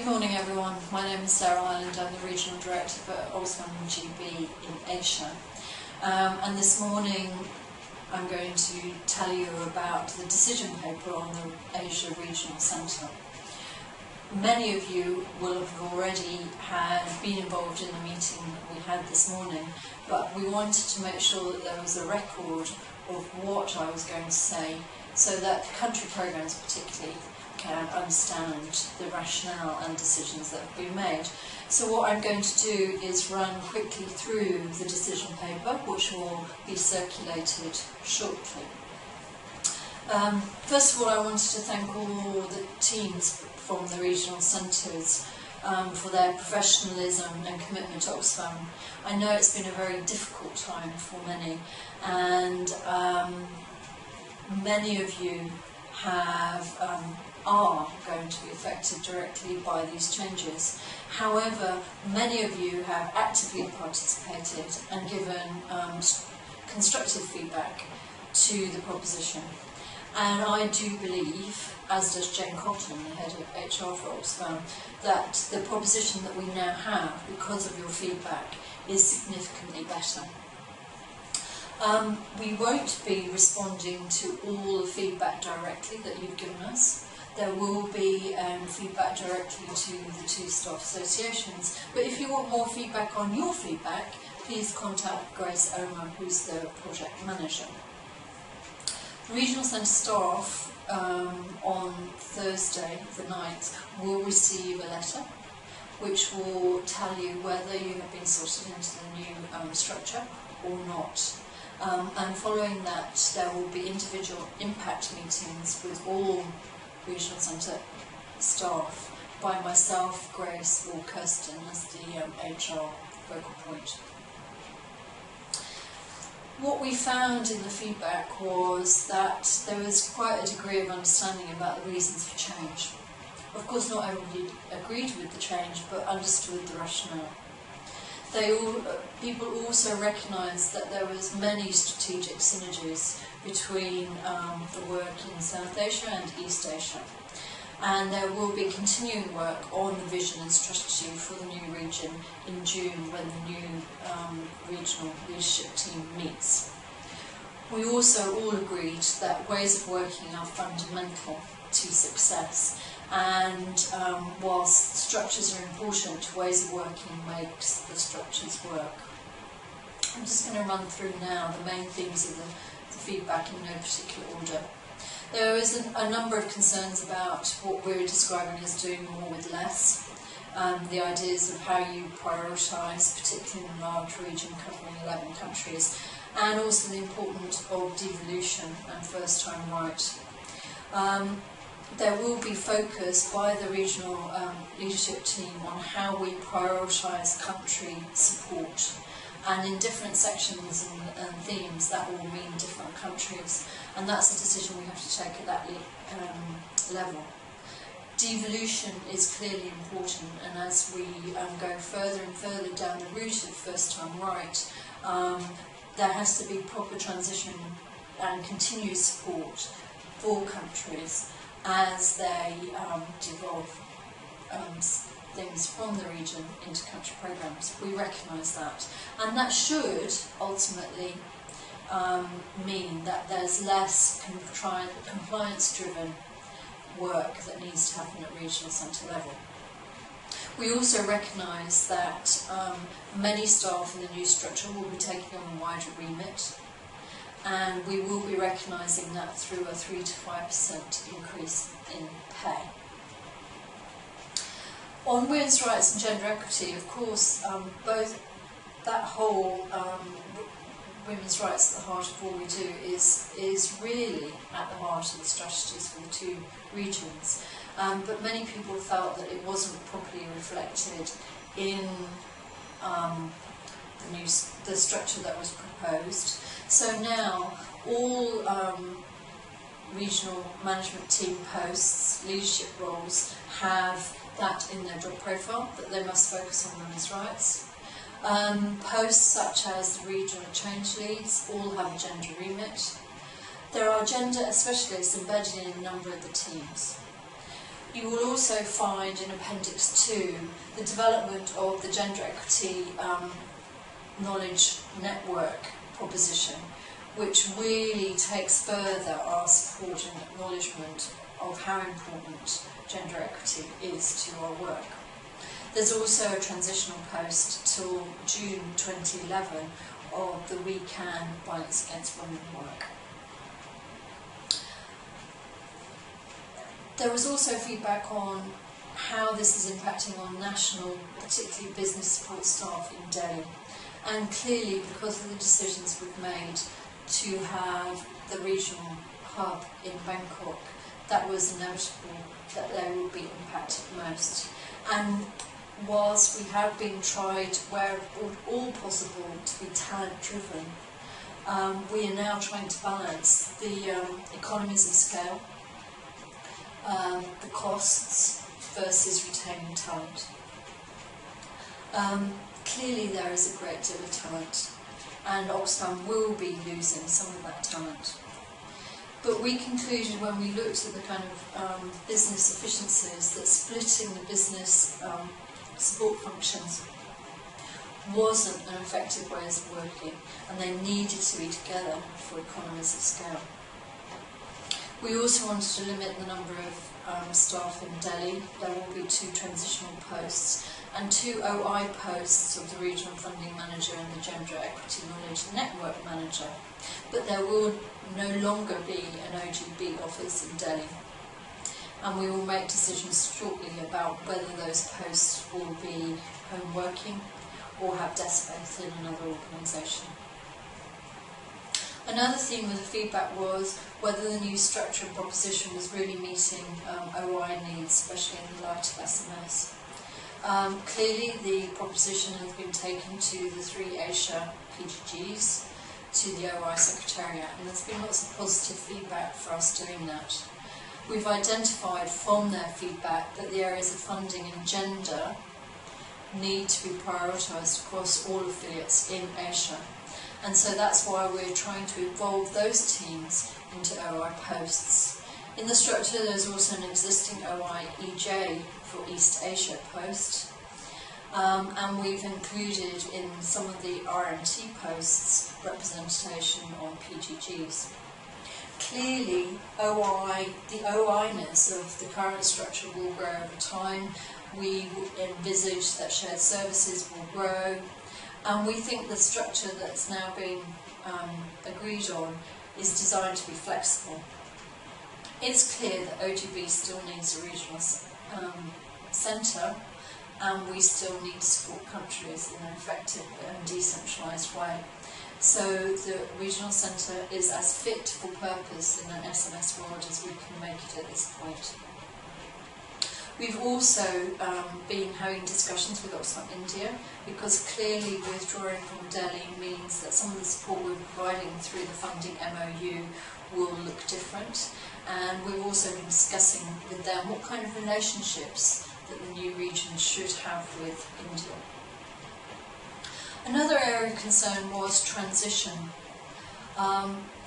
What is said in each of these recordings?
Good morning everyone, my name is Sarah Ireland, I'm the Regional Director for Oxfam GB in Asia. And this morning I'm going to tell you about the decision paper on the Asia Regional Centre. Many of you will have already been involved in the meeting that we had this morning, but we wanted to make sure that there was a record of what I was going to say so that country programmes particularly can understand the rationale and decisions that have been made. So what I'm going to do is run quickly through the decision paper, which will be circulated shortly. First of all, I wanted to thank all the teams from the regional centres for their professionalism and commitment to Oxfam. I know it's been a very difficult time for many, and many of you are going to be affected directly by these changes. However, many of you have actively participated and given constructive feedback to the proposition. And I do believe, as does Jane Cotton, the head of HR for Oxfam, that the proposition that we now have, because of your feedback, is significantly better. We won't be responding to all the feedback directly that you've given us. There will be feedback directly to the two staff associations. But if you want more feedback on your feedback, please contact Grace Omer, who's the project manager. The Regional Centre staff on Thursday, the 9th, will receive a letter which will tell you whether you have been sorted into the new structure or not. And following that, there will be individual impact meetings with all Regional Centre staff by myself, Grace, or Kirsten as the HR focal point. What we found in the feedback was that there was quite a degree of understanding about the reasons for change. Of course, not everybody agreed with the change, but understood the rationale. People also recognised that there was many strategic synergies between the work in South Asia and East Asia. And there will be continuing work on the vision and strategy for the new region in June when the new regional leadership team meets. We also all agreed that ways of working are fundamental to success, and whilst structures are important, ways of working makes the structures work. I'm just going to run through now the main themes of the feedback in no particular order. There is a number of concerns about what we're describing as doing more with less, the ideas of how you prioritise, particularly in a large region covering 11 countries, and also the importance of devolution and first-time right. There will be focus by the regional leadership team on how we prioritise country support. And in different sections and themes, that will mean different countries. And that's a decision we have to take at that level. Devolution is clearly important, and as we go further and further down the route of first-time right, there has to be proper transition and continued support for countries as they devolve things from the region into country programmes. We recognise that. And that should ultimately mean that there's less compliance-driven work that needs to happen at regional centre level. We also recognise that many staff in the new structure will be taking on a wider remit, and we will be recognising that through a 3 to 5% increase in pay. On women's rights and gender equity, of course, both that whole women's rights at the heart of all we do is really at the heart of the strategies for the two regions. But many people felt that it wasn't properly reflected in the structure that was proposed. So now all regional management team posts, leadership roles, have that in their job profile, that they must focus on women's rights. Posts such as the regional change leads all have a gender remit. There are gender specialists embedded in a number of the teams. You will also find in Appendix 2 the development of the Gender Equity Knowledge Network proposition, which really takes further our support and acknowledgement of how important gender equity is to our work. There's also a transitional post till June 2011 of the We Can Violence Against Women work. There was also feedback on how this is impacting on national, particularly business support staff in Delhi. And clearly, because of the decisions we've made to have the regional hub in Bangkok, that was inevitable that they would be impacted most. And whilst we have been tried where all possible to be talent driven, we are now trying to balance the economies of scale, the costs versus retaining talent. Clearly there is a great deal of talent, and Oxfam will be losing some of that talent. But we concluded when we looked at the kind of business efficiencies that splitting the business support functions wasn't an effective way of working, and they needed to be together for economies of scale. We also wanted to limit the number of staff in Delhi. There will be 2 transitional posts and 2 OI posts of the Regional Funding Manager and the Gender Equity Knowledge Network Manager. But there will no longer be an OGB office in Delhi. And we will make decisions shortly about whether those posts will be home working or have desk space in another organisation. Another theme of the feedback was whether the new structure and proposition was really meeting OI needs, especially in the light of SMS. Clearly the proposition has been taken to the 3 Asia PGGs, to the OI Secretariat, and there's been lots of positive feedback for us doing that. We've identified from their feedback that the areas of funding and gender need to be prioritised across all affiliates in Asia. And so that's why we're trying to evolve those teams into OI posts. In the structure there's also an existing OI EJ for East Asia post, and we've included in some of the RMT posts representation on PGGs. Clearly, the OI-ness of the current structure will grow over time. We envisage that shared services will grow, and we think the structure that's now being agreed on is designed to be flexible. It's clear that OGB still needs a regional centre, and we still need to support countries in an effective and decentralised way. So the regional centre is as fit for purpose in an SMS world as we can make it at this point. We've also been having discussions with Oxfam India, because clearly withdrawing from Delhi means that some of the support we're providing through the funding MOU will look different, and we've also been discussing with them what kind of relationships that the new region should have with India. Another area of concern was transition.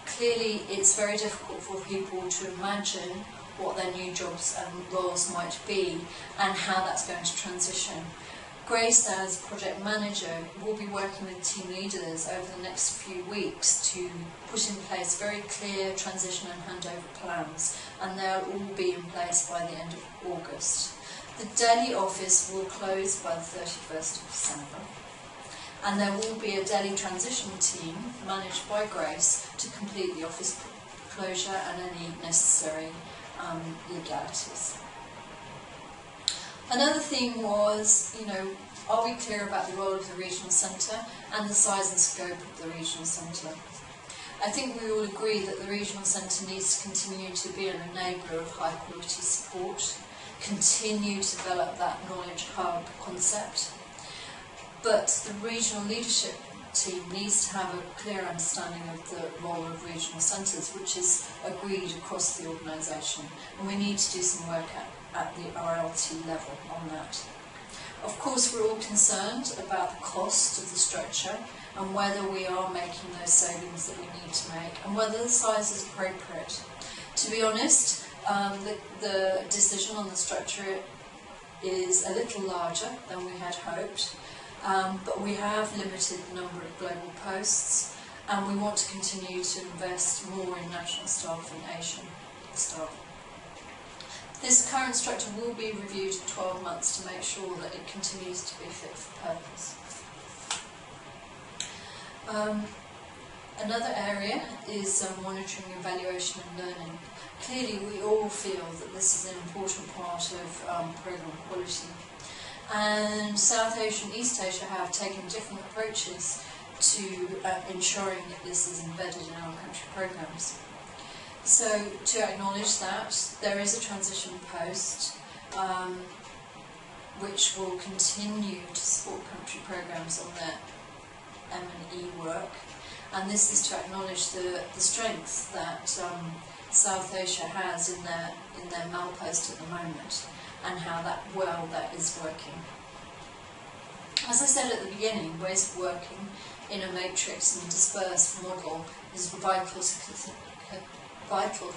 Clearly it's very difficult for people to imagine what their new jobs and roles might be and how that's going to transition. Grace, as project manager, will be working with team leaders over the next few weeks to put in place very clear transition and handover plans, and they'll all be in place by the end of August. The Delhi office will close by the 31st of December, and there will be a Delhi transition team managed by Grace to complete the office closure and any necessary legalities. Another theme was, are we clear about the role of the regional centre and the size and scope of the regional centre? I think we all agree that the regional centre needs to continue to be an enabler of high quality support, continue to develop that knowledge hub concept, but the regional leadership team needs to have a clear understanding of the role of regional centres, which is agreed across the organisation, and we need to do some work at the RLT level on that. Of course, we're all concerned about the cost of the structure and whether we are making those savings that we need to make and whether the size is appropriate. To be honest, The decision on the structure is a little larger than we had hoped, but we have limited the number of global posts, and we want to continue to invest more in national staff and Asian staff. This current structure will be reviewed in 12 months to make sure that it continues to be fit for purpose. Another area is monitoring, evaluation and learning. Clearly we all feel that this is an important part of programme quality. And South Asia and East Asia have taken different approaches to ensuring that this is embedded in our country programmes. So to acknowledge that, there is a transition post which will continue to support country programmes on their M&E work, and this is to acknowledge the strengths that South Asia has in their MAL post at the moment, and how well that is working. As I said at the beginning, ways of working in a matrix and dispersed model is vital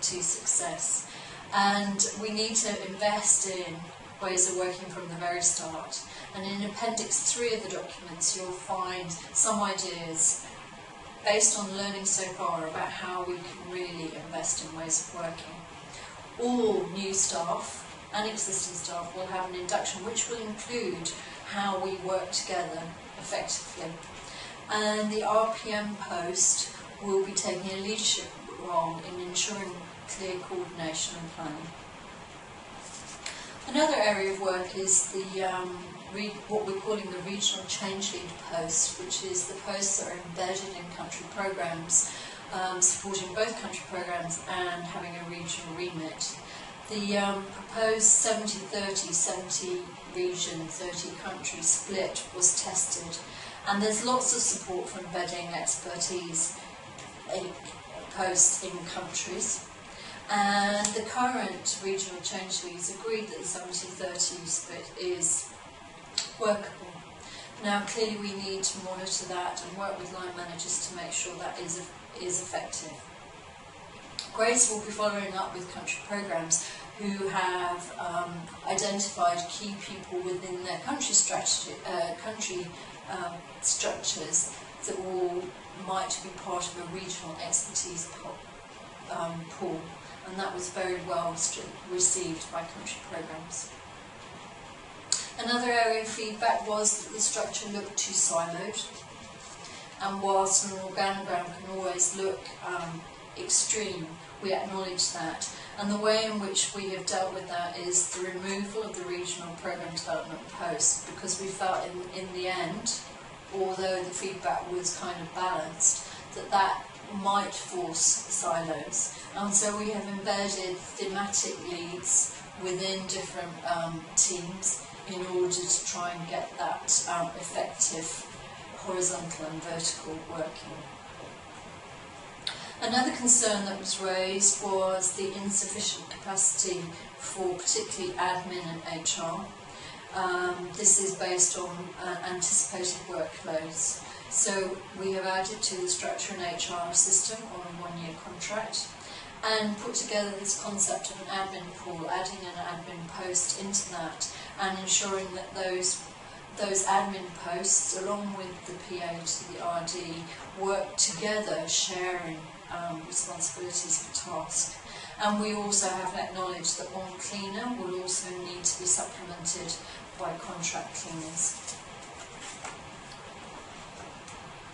to success, and we need to invest in ways of working from the very start. And in Appendix 3 of the documents you'll find some ideas based on learning so far about how we can really invest in ways of working. All new staff and existing staff will have an induction which will include how we work together effectively. And the RPM post will be taking a leadership role in ensuring clear coordination and planning. Another area of work is the what we're calling the regional change lead post, which is the posts that are embedded in country programmes, supporting both country programmes and having a regional remit. The proposed 70-30, 70 region, 30 country split was tested, and there's lots of support for embedding expertise in posts in countries. And the current regional change leads agreed that the 70-30 split is workable. Now clearly we need to monitor that and work with line managers to make sure that is effective. Grace will be following up with country programmes who have identified key people within their country strategy, structures that might be part of a regional expertise pool, and that was very well received by country programmes. Another area of feedback was that the structure looked too siloed, and whilst an organogram can always look extreme, we acknowledge that. And the way in which we have dealt with that is the removal of the regional programme development post, because we felt in the end, although the feedback was kind of balanced, that might force silos. And so we have embedded thematic leads within different teams in order to try and get that effective horizontal and vertical working. Another concern that was raised was the insufficient capacity for particularly admin and HR. This is based on anticipated workloads. So we have added to the structure an HR system on a one-year contract and put together this concept of an admin pool, adding an admin post into that and ensuring that those admin posts, along with the PA to the RD, work together, sharing responsibilities for tasks. And we also have acknowledged that one cleaner will also need to be supplemented by contract cleaners.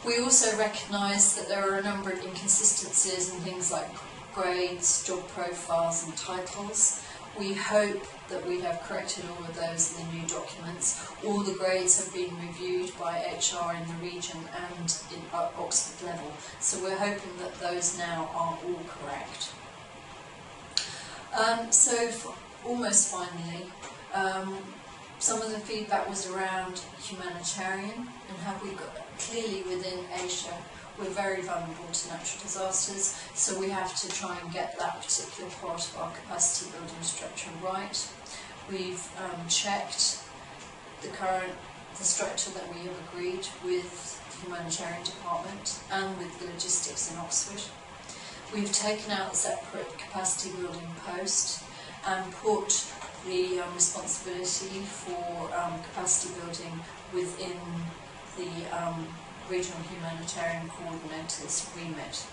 We also recognise that there are a number of inconsistencies in things like grades, job profiles and titles. We hope that we have corrected all of those in the new documents. All the grades have been reviewed by HR in the region and in Oxford level, so we're hoping that those now are all correct. Almost finally, some of the feedback was around humanitarian and how we got clearly within Asia we're very vulnerable to natural disasters, so we have to try and get that particular part of our capacity building structure right. We've checked the structure that we have agreed with the humanitarian department and with the logistics in Oxford. We've taken out the separate capacity building post, and put the responsibility for capacity building within the Regional Humanitarian Coordinator's remit.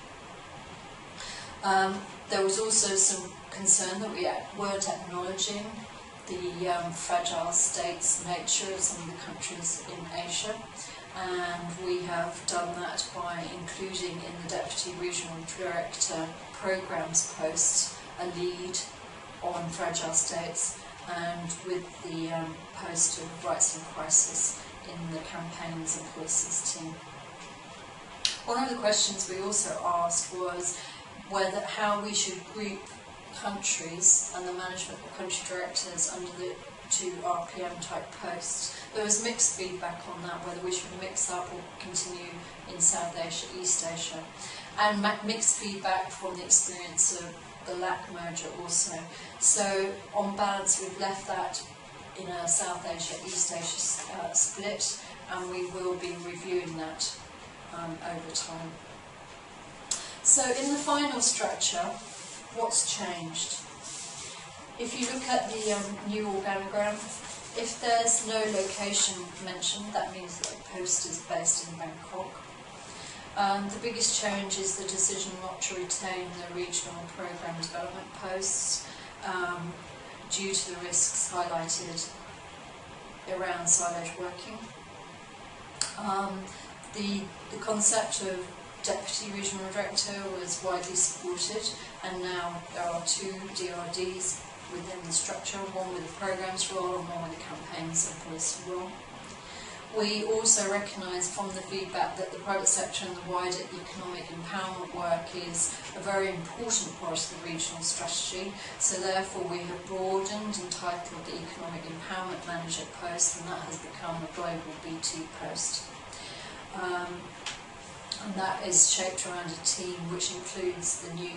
There was also some concern that we weren't acknowledging the fragile states nature of some of the countries in Asia, and we have done that by including in the Deputy Regional Director Programmes post a lead on fragile states, and with the post of Rights in Crisis in the Campaigns and Policies team. One of the questions we also asked was how we should group countries and the management of country directors under the two RPM type posts. There was mixed feedback on that, whether we should mix up or continue in South Asia, East Asia, and mixed feedback from the experience of the LAC merger also. So on balance we've left that in a South Asia, East Asia split, and we will be reviewing that over time. So in the final structure, what's changed? If you look at the new organogram, if there's no location mentioned, that means that the post is based in Bangkok. The biggest change is the decision not to retain the regional programme development posts due to the risks highlighted around siloed working. The concept of Deputy Regional Director was widely supported, and now there are two DRDs within the structure, one with the programmes role and one with the campaigns and policy role. We also recognise from the feedback that the private sector and the wider economic empowerment work is a very important part of the regional strategy, so therefore we have broadened and titled the Economic Empowerment Manager post, and that has become a global BT post. And that is shaped around a team which includes the new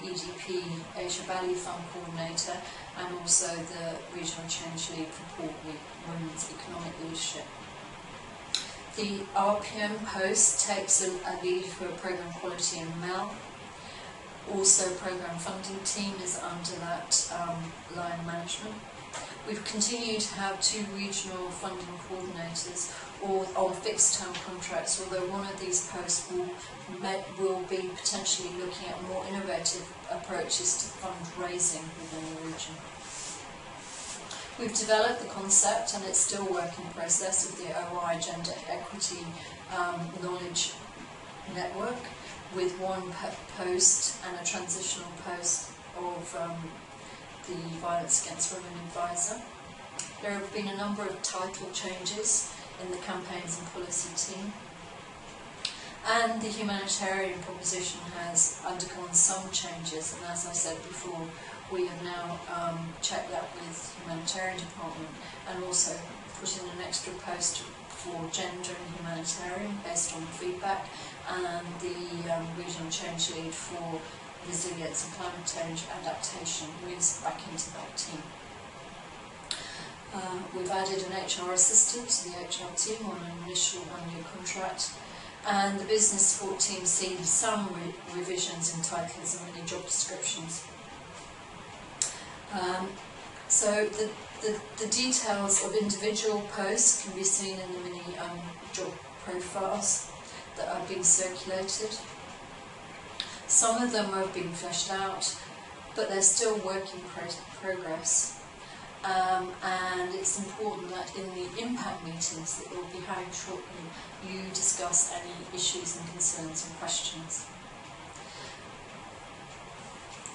EDP Asia Value Fund Coordinator and also the Regional Change Lead for Women's Economic Leadership. The RPM post takes a lead for programme quality and MEL. Also, programme funding team is under that line management. We've continued to have two regional funding coordinators on fixed-term contracts, although one of these posts will be potentially looking at more innovative approaches to fundraising within the region. We've developed the concept, and it's still a work in process, of the OI Gender Equity Knowledge Network, with one post and a transitional post of the Violence Against Women Advisor. There have been a number of title changes in the Campaigns and Policy team, and the humanitarian proposition has undergone some changes, and as I said before, we have now checked that with the humanitarian department and also put in an extra post for gender and humanitarian based on feedback, and the regional change lead for resilience and climate change adaptation moves back into that team. We've added an HR assistant to the HR team on an initial one-year contract, and the business support team seen some revisions in titles and many job descriptions. So the details of individual posts can be seen in the mini job profiles that are being circulated. Some of them are being fleshed out, but they're still work in progress. And it's important that in the impact meetings that we'll be having shortly, you discuss any issues and concerns and questions.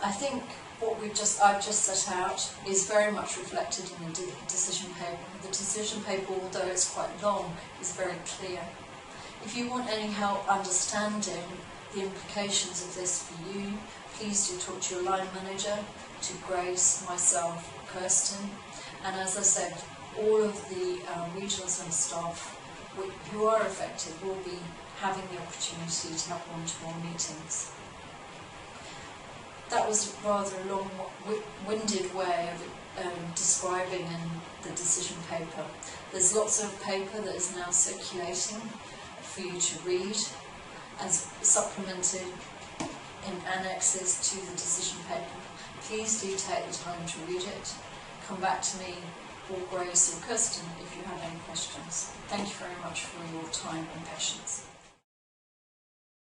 I think what I've just set out is very much reflected in the decision paper. The decision paper, although it's quite long, is very clear. If you want any help understanding the implications of this for you, please do talk to your line manager, to Grace, myself, Kirsten, and as I said, all of the regionals and staff who are affected will be having the opportunity to have one-to-one meetings. That was rather a long-winded way of describing the decision paper. There's lots of paper that is now circulating for you to read, and supplemented in annexes to the decision paper. please do take the time to read it. Come back to me, or Grace or Kirsten, if you have any questions. Thank you very much for your time and patience.